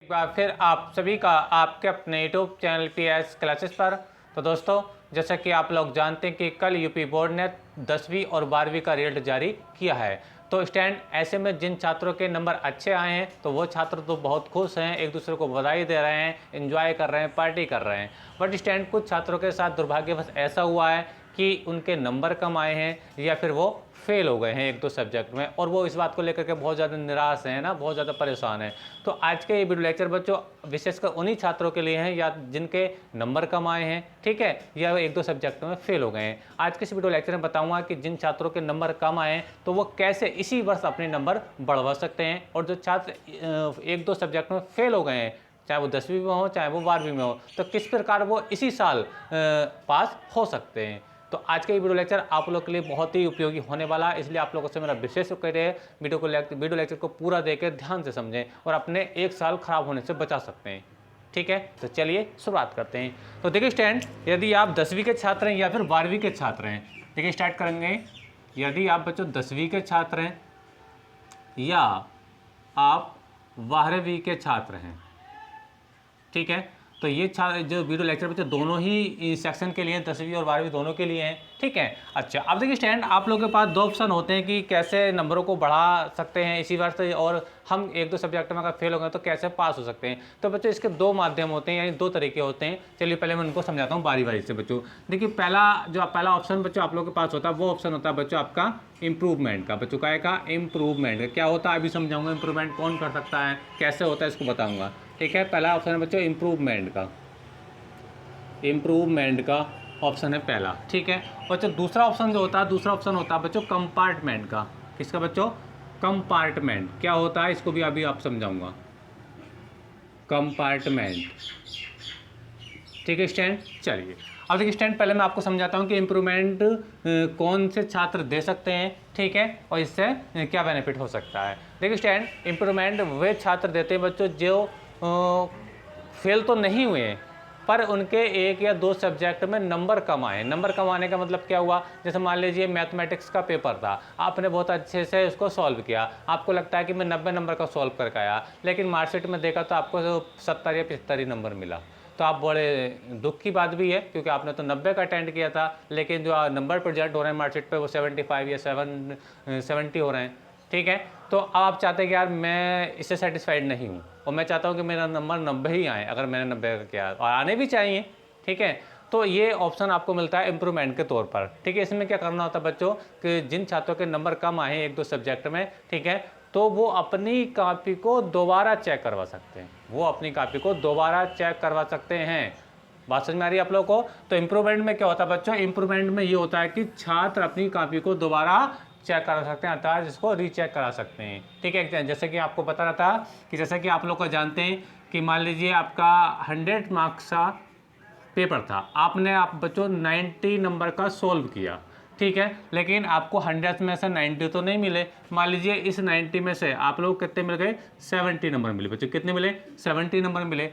एक बार फिर आप सभी का आपके अपने यूट्यूब चैनल PS क्लासेस पर। तो दोस्तों, जैसा कि आप लोग जानते हैं कि कल यूपी बोर्ड ने 10वीं और 12वीं का रिजल्ट जारी किया है। तो स्टैंड ऐसे में जिन छात्रों के नंबर अच्छे आए हैं तो वो छात्र तो बहुत खुश हैं, एक दूसरे को बधाई दे रहे हैं, एंजॉय कर रहे हैं, पार्टी कर रहे हैं। बट स्टैंड कुछ छात्रों के साथ दुर्भाग्यवश ऐसा हुआ है कि उनके नंबर कम आए हैं या फिर वो फेल हो गए हैं एक दो सब्जेक्ट में, और वो इस बात को लेकर के बहुत ज़्यादा निराश हैं ना, बहुत ज़्यादा परेशान हैं। तो आज के ये वीडियो लेक्चर बच्चों विशेषकर उन्हीं छात्रों के लिए हैं या जिनके नंबर कम आए हैं, ठीक है, या एक दो सब्जेक्ट में फेल हो गए हैं। आज के इस वीडियो लेक्चर में बताऊंगा कि जिन छात्रों के नंबर कम आए हैं तो वो कैसे इसी वर्ष अपने नंबर बढ़वा सकते हैं, और जो छात्र एक दो सब्जेक्ट में फेल हो गए हैं, चाहे वो 10वीं में हो चाहे वो 12वीं में हो, तो किस प्रकार वो इसी साल पास हो सकते हैं। तो आज का ये वीडियो लेक्चर आप लोग के लिए बहुत ही उपयोगी होने वाला है, इसलिए आप लोगों से मेरा विशेष रिक्वेस्ट है वीडियो लेक्चर को पूरा देकर ध्यान से समझें और अपने एक साल खराब होने से बचा सकते हैं। ठीक है, तो चलिए शुरुआत करते हैं। तो देखिए स्टैंड, यदि आप 10वीं के छात्र हैं या फिर 12वीं के छात्र हैं, देखिए स्टार्ट करेंगे। यदि आप बच्चों 10वीं के छात्र हैं या आप 12वीं के छात्र हैं, ठीक है, तो ये जो वीडियो लेक्चर बच्चे दोनों ही सेक्शन के लिए, 10वीं और 12वीं दोनों के लिए हैं, ठीक है। अच्छा, अब देखिए स्टैंड, आप लोगों के पास दो ऑप्शन होते हैं कि कैसे नंबरों को बढ़ा सकते हैं इसी वर्ष, और हम एक दो सब्जेक्ट में अगर फेल हो गए तो कैसे पास हो सकते हैं। तो बच्चों इसके दो माध्यम होते हैं, यानी दो तरीके होते हैं। चलिए पहले मैं उनको समझाता हूँ बारी बारी से बच्चों। देखिए पहला ऑप्शन बच्चों आप लोगों के पास होता है, वो ऑप्शन होता है बच्चों आपका इम्प्रूवमेंट का। बच्चों का इम्प्रूवमेंट का क्या होता है अभी समझाऊंगा। इम्प्रूवमेंट कौन कर सकता है, कैसे होता है, इसको बताऊँगा, ठीक है। पहला ऑप्शन है बच्चों इम्प्रूवमेंट का ऑप्शन है पहला, ठीक है। बच्चों दूसरा ऑप्शन जो होता है, दूसरा ऑप्शन होता है बच्चों कंपार्टमेंट का। किसका बच्चों? कंपार्टमेंट। क्या होता है इसको भी अभी आप समझाऊंगा। कंपार्टमेंट, ठीक है स्टैंड। चलिए अब देखिए स्टैंड, पहले मैं आपको समझाता हूँ कि इम्प्रूवमेंट कौन से छात्र दे सकते हैं, ठीक है, और इससे क्या बेनिफिट हो सकता है। देखिए स्टैंड, इम्प्रूवमेंट वे छात्र देते हैं बच्चों जो फेल तो नहीं हुए पर उनके एक या दो सब्जेक्ट में नंबर कम आए। नंबर कम आने का मतलब क्या हुआ, जैसे मान लीजिए मैथमेटिक्स का पेपर था, आपने बहुत अच्छे से उसको सॉल्व किया, आपको लगता है कि मैं 90 नंबर का सॉल्व करके आया, लेकिन मार्कशीट में देखा तो आपको 70 या 75 नंबर मिला। तो आप बड़े दुख की बात भी है, क्योंकि आपने तो 90 का अटेंड किया था, लेकिन जो नंबर प्रोजेक्ट हो रहे हैं मार्कशीट पे वो 75 या 70 हो रहे हैं, ठीक है। तो अब आप चाहते हैं कि यार मैं इससे सेटिस्फाइड नहीं हूँ और मैं चाहता हूँ कि मेरा नंबर 90 ही आए, अगर मैंने 90 का किया, और आने भी चाहिए, ठीक है। तो ये ऑप्शन आपको मिलता है इम्प्रूवमेंट के तौर पर, ठीक है। इसमें क्या करना होता है बच्चों कि जिन छात्रों के नंबर कम आए एक दो सब्जेक्ट में, ठीक है, तो वो अपनी कॉपी को दोबारा चेक करवा सकते हैं। वो अपनी कॉपी को दोबारा चेक करवा सकते हैं। बात समझ में आ रही है आप लोगों को? तो इम्प्रूवमेंट में क्या होता है बच्चों? इम्प्रूवमेंट में ये होता है कि छात्र अपनी कॉपी को दोबारा चेक करा सकते हैं, अर्थात जिसको रीचेक करा सकते हैं, ठीक है। जैसे कि आपको पता रहता कि जैसे कि आप लोग को जानते हैं कि मान लीजिए आपका 100 मार्क्स का पेपर था, आप बच्चों 90 नंबर का सोल्व किया, ठीक है, लेकिन आपको 100 में से 90 तो नहीं मिले। मान लीजिए इस 90 में से आप लोग कितने मिल गए? 70 नंबर मिले बच्चों। कितने मिले? 70 नंबर मिले।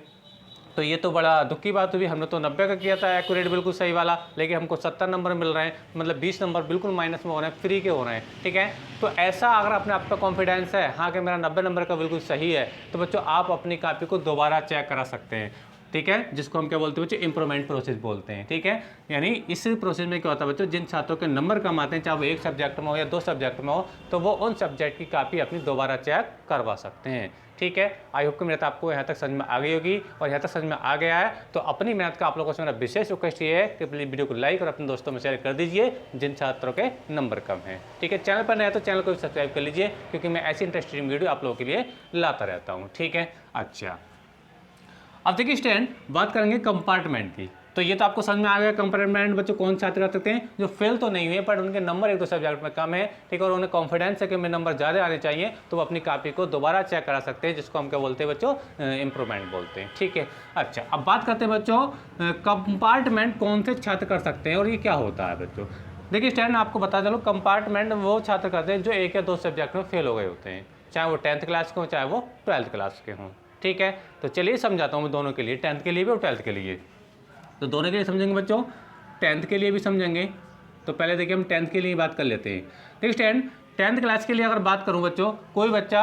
तो ये तो बड़ा दुख की बात हुई, हमने तो 90 का किया था एक्यूरेट बिल्कुल सही वाला, लेकिन हमको 70 नंबर मिल रहे हैं, मतलब 20 नंबर बिल्कुल माइनस में हो रहे हैं, फ्री के हो रहे हैं, ठीक है। तो ऐसा अगर अपने आप का कॉन्फिडेंस है, हाँ, कि मेरा 90 नंबर का बिल्कुल सही है, तो बच्चों आप अपनी कॉपी को दोबारा चेक करा सकते हैं, ठीक है, जिसको हम क्या बोलते हैं बच्चों? इम्प्रूवमेंट प्रोसेस बोलते हैं, ठीक है। यानी इस प्रोसेस में क्या होता है बच्चों, जिन छात्रों के नंबर कम आते हैं, चाहे वो एक सब्जेक्ट में हो या दो सब्जेक्ट में हो, तो वो उन सब्जेक्ट की कॉपी अपनी दोबारा चेक करवा सकते हैं, ठीक है। आई होप कि मेहनत आपको यहाँ तक समझ में आ गई होगी, और यहाँ तक समझ में आ गया है तो अपनी मेहनत का आप लोगों से मेरा विशेष रिक्वेस्ट ये है कि प्लीज वीडियो को लाइक और अपने दोस्तों में शेयर कर दीजिए जिन छात्रों के नंबर कम हैं, ठीक है। चैनल पर नया तो चैनल को सब्सक्राइब कर लीजिए, क्योंकि मैं ऐसी इंटरेस्टिंग वीडियो आप लोगों के लिए लाता रहता हूँ, ठीक है। अच्छा, अब देखिए स्टैंड, बात करेंगे कंपार्टमेंट की। तो ये तो आपको समझ में आ गया कंपार्टमेंट बच्चों कौन छात्र कर सकते हैं? जो फेल तो नहीं हुए पर उनके नंबर एक दो सब्जेक्ट में कम है, ठीक है, और उन्हें कॉन्फिडेंस है कि मेरे नंबर ज़्यादा आने चाहिए, तो वो अपनी कॉपी को दोबारा चेक करा सकते हैं, जिसको हम क्या बोलते हैं बच्चों? इम्प्रूवमेंट बोलते हैं, ठीक है। अच्छा, अब बात करते हैं बच्चों कंपार्टमेंट कौन से छात्र कर सकते हैं और ये क्या होता है बच्चों। देखिए स्टैंड, आपको बता चलो, कंपार्टमेंट वो छात्र करते हैं जो एक या दो सब्जेक्ट में फेल हो गए होते हैं, चाहे वो 10th क्लास के हों चाहे वो 12th क्लास के हों, ठीक है। तो चलिए समझाता हूँ मैं दोनों के लिए, 10th के लिए भी और 12th के लिए। तो दोनों के लिए समझेंगे बच्चों, 10th के लिए भी समझेंगे। तो पहले देखिए हम 10th के लिए बात कर लेते हैं। देखिए स्टैंड, 10th क्लास के लिए अगर बात करूँ बच्चों, कोई बच्चा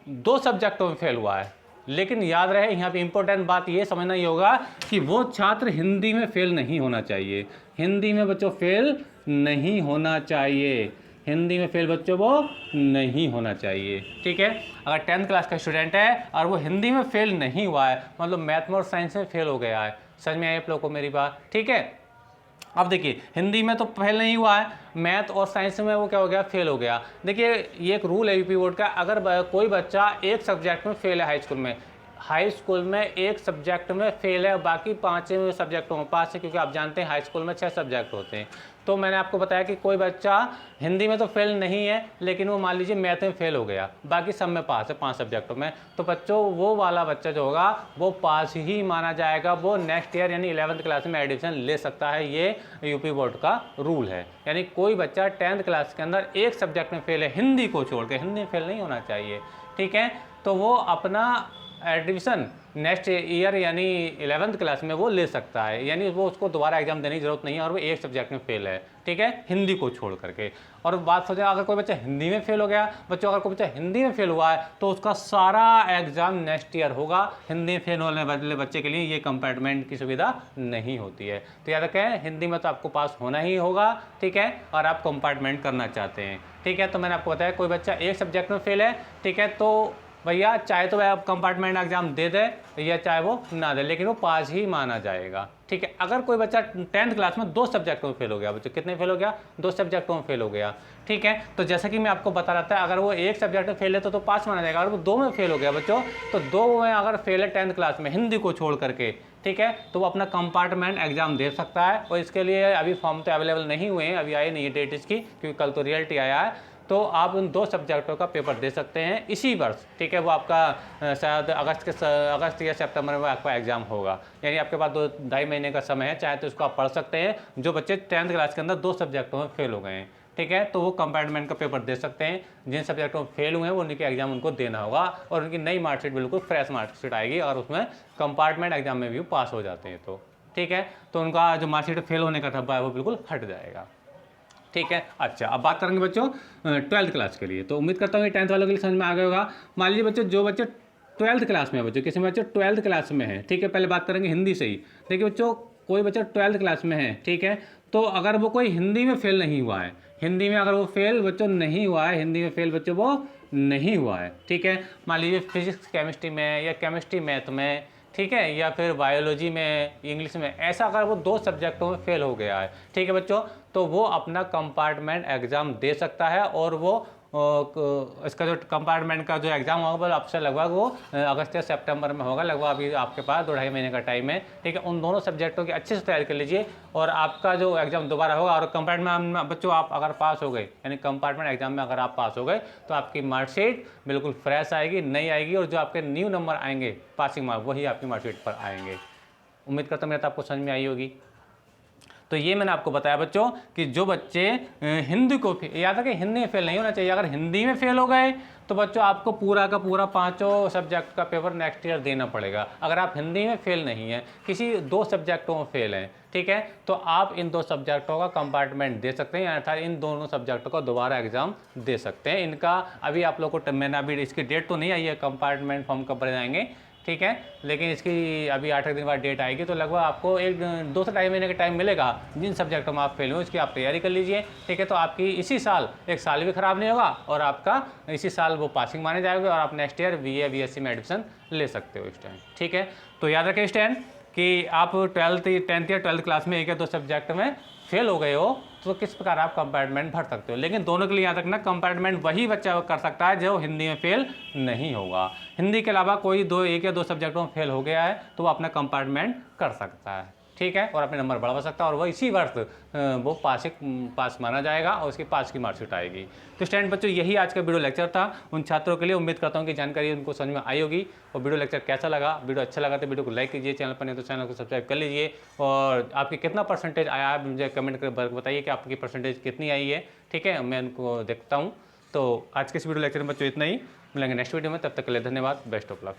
2 सब्जेक्टों में फेल हुआ है। लेकिन याद रहे यहाँ पे इम्पोर्टेंट बात ये समझना ही होगा कि वो छात्र हिंदी में फेल नहीं होना चाहिए। हिंदी में बच्चों फेल नहीं होना चाहिए, हिंदी में फेल बच्चों वो नहीं होना चाहिए। ठीक है, अगर 10th क्लास का स्टूडेंट है और वो हिंदी में फेल नहीं हुआ है, मतलब मैथ में और साइंस में फेल हो गया है, समझ में आई आप लोगों को मेरी बात? ठीक है, अब देखिए हिंदी में तो फेल नहीं हुआ है, मैथ और साइंस में वो क्या हो गया, फेल हो गया। देखिए ये एक रूल है यूपी बोर्ड का, अगर कोई बच्चा एक सब्जेक्ट में फेल है हाई स्कूल में एक सब्जेक्ट में फेल है, बाकी 5 सब्जेक्टों में पास है, क्योंकि आप जानते हैं हाई स्कूल में 6 सब्जेक्ट होते हैं। तो मैंने आपको बताया कि कोई बच्चा हिंदी में तो फेल नहीं है, लेकिन वो मान लीजिए मैथ में फेल हो गया, बाकी सब में पास है 5 सब्जेक्टों में, तो बच्चों वो वाला बच्चा जो होगा वो पास ही माना जाएगा, वो नेक्स्ट ईयर यानी 11th क्लास में एडमिशन ले सकता है। ये यूपी बोर्ड का रूल है। यानी कोई बच्चा 10th क्लास के अंदर एक सब्जेक्ट में फेल है, हिंदी को छोड़ के, हिंदी में फेल नहीं होना चाहिए। ठीक है, तो वो अपना एडमिशन नेक्स्ट ईयर यानी 11th क्लास में वो ले सकता है, यानी वो उसको दोबारा एग्जाम देने की जरूरत नहीं है, और वो एक सब्जेक्ट में फेल है। ठीक है, हिंदी को छोड़ करके। और बात सोचें, अगर कोई बच्चा हिंदी में फेल हो गया, बच्चों अगर कोई बच्चा हिंदी में फेल हुआ है तो उसका सारा एग्जाम नेक्स्ट ईयर होगा। हिंदी में फेल होने वाले बच्चे के लिए ये कंपार्टमेंट की सुविधा नहीं होती है। तो याद रखें, हिंदी में तो आपको पास होना ही होगा। ठीक है, और आप कंपार्टमेंट करना चाहते हैं। ठीक है, तो मैंने आपको बताया कोई बच्चा एक सब्जेक्ट में फेल है, ठीक है, तो भैया चाहे तो वह कंपार्टमेंट एग्जाम दे दे या चाहे वो ना दे, लेकिन वो पास ही माना जाएगा। ठीक है, अगर कोई बच्चा 10th क्लास में 2 सब्जेक्टों में फेल हो गया, बच्चों कितने फेल हो गया, 2 सब्जेक्टों में फेल हो गया। ठीक है, तो जैसा कि मैं आपको बता रहा था, अगर वो एक सब्जेक्ट में फेल है तो पास माना जाएगा। अगर वो 2 में फेल हो गया बच्चों, तो 2 में अगर फेल है 10th क्लास में हिंदी को छोड़ करके, ठीक है, तो वो अपना कंपार्टमेंट एग्जाम दे सकता है। और इसके लिए अभी फॉर्म तो अवेलेबल नहीं हुए हैं, अभी आई नहीं है डेट इसकी, क्योंकि कल तो रिजल्ट आया है। तो आप उन 2 सब्जेक्टों का पेपर दे सकते हैं इसी वर्ष। ठीक है, वो आपका शायद अगस्त या सितंबर में आपका एग्जाम होगा, यानी आपके पास 2-2.5 महीने का समय है, चाहे तो उसको आप पढ़ सकते हैं। जो बच्चे 10th क्लास के अंदर 2 सब्जेक्टों में फेल हो गए हैं, ठीक है, तो वो कंपार्टमेंट का पेपर दे सकते हैं। जिन सब्जेक्टों में फेल हुए हैं वो उनके एग्जाम उनको देना होगा, और उनकी नई मार्कशीट बिल्कुल फ्रेश मार्कशीट आएगी, और उसमें कंपार्टमेंट एग्जाम में भी पास हो जाते हैं तो। ठीक है, तो उनका जो मार्कशीट फेल होने का धब्बा है वो बिल्कुल हट जाएगा। ठीक है, अच्छा अब बात करेंगे बच्चों 12th क्लास के लिए। तो उम्मीद करता हूँ कि 10th वालों के लिए समझ में आ गया होगा। मान लीजिए बच्चों, जो बच्चे 12th क्लास में है, बच्चों किसी में बच्चे 12th क्लास में है, ठीक है, पहले बात करेंगे हिंदी से ही। देखिए बच्चों, कोई बच्चा 12th क्लास में है, ठीक है, तो अगर वो कोई हिंदी में फेल नहीं हुआ है, हिंदी में अगर वो फेल बच्चों नहीं हुआ है, हिंदी में फेल बच्चों वो नहीं हुआ है, ठीक है, मान लीजिए फिजिक्स केमिस्ट्री में या केमिस्ट्री मैथ में, ठीक है, या फिर बायोलॉजी में, इंग्लिश में, ऐसा अगर वो 2 सब्जेक्टों में फेल हो गया है, ठीक है बच्चों, तो वो अपना कंपार्टमेंट एग्ज़ाम दे सकता है। और वो इसका जो कंपार्टमेंट का जो एग्ज़ाम होगा वो आपसे लगभग वो अगस्त या सितंबर में होगा, लगभग अभी आपके पास 2-2.5 महीने का टाइम है। ठीक है, उन दोनों सब्जेक्टों की अच्छे से तैयारी कर लीजिए, और आपका जो एग्ज़ाम दोबारा होगा। और कंपार्टमेंट में बच्चों आप अगर पास हो गए, यानी कंपार्टमेंट एग्जाम में अगर आप पास हो गए, तो आपकी मार्कशीट बिल्कुल फ्रेश आएगी, नई आएगी, और जो आपके न्यू नंबर आएंगे पासिंग मार्क वही आपकी मार्कशीट पर आएंगे। उम्मीद करता हूँ मेरा तो आपको समझ में आई होगी। तो ये मैंने आपको बताया बच्चों कि जो बच्चे हिंदी को याद रखें, हिंदी में फेल नहीं होना चाहिए। अगर हिंदी में फेल हो गए तो बच्चों आपको पूरा का पूरा 5 सब्जेक्ट का पेपर नेक्स्ट ईयर देना पड़ेगा। अगर आप हिंदी में फेल नहीं हैं, किसी 2 सब्जेक्टों में फेल हैं, ठीक है, तो आप इन 2 सब्जेक्टों का कंपार्टमेंट दे सकते हैं, अर्थात इन दोनों सब्जेक्टों का दोबारा एग्जाम दे सकते हैं। इनका अभी आप लोगों को मैंने अभी इसकी डेट तो नहीं आई है, कंपार्टमेंट फॉर्म कब भरे जाएंगे, ठीक है, लेकिन इसकी अभी 8 दिन बाद डेट आएगी, तो लगभग आपको 2 से 2.5 महीने का टाइम मिलेगा। जिन सब्जेक्टों में आप फेल हो इसकी आप तैयारी कर लीजिए, ठीक है, तो आपकी इसी साल 1 साल भी खराब नहीं होगा, और आपका इसी साल वो पासिंग माने जाएगा, और आप नेक्स्ट ईयर BA BSc में एडमिशन ले सकते हो इस टाइम। ठीक है, तो याद रखें इस टाइम कि आप 10th या 12th क्लास में 1 या 2 सब्जेक्ट में फेल हो गए हो, तो किस प्रकार आप कंपार्टमेंट भर सकते हो। लेकिन दोनों के लिए याद रखना, कंपार्टमेंट वही बच्चा कर सकता है जो हिंदी में फेल नहीं होगा। हिंदी के अलावा कोई 1 या 2 सब्जेक्टों में फेल हो गया है तो वो अपना कंपार्टमेंट कर सकता है, ठीक है, और अपने नंबर बढ़ा सकता है, और वो इसी वर्ष वो पास माना जाएगा, और उसकी पास की मार्कशीट आएगी। तो स्टूडेंट बच्चों, यही आज का वीडियो लेक्चर था उन छात्रों के लिए। उम्मीद करता हूँ कि जानकारी उनको समझ में आई होगी। और वीडियो लेक्चर कैसा लगा, वीडियो अच्छा लगा तो वीडियो को लाइक कीजिए, चैनल पर नहीं तो चैनल को सब्सक्राइब कर लीजिए, और आपकी कितना परसेंटेज आया है मुझे कमेंट कर बताइए कि आपकी परसेंटेज कितनी आई है, ठीक है, मैं उनको देखता हूँ। तो आज के इस वीडियो लेक्चर में बच्चों इतना ही, मिलेंगे नेक्स्ट वीडियो में, तब तक के लिए धन्यवाद, बेस्ट ऑफ लक।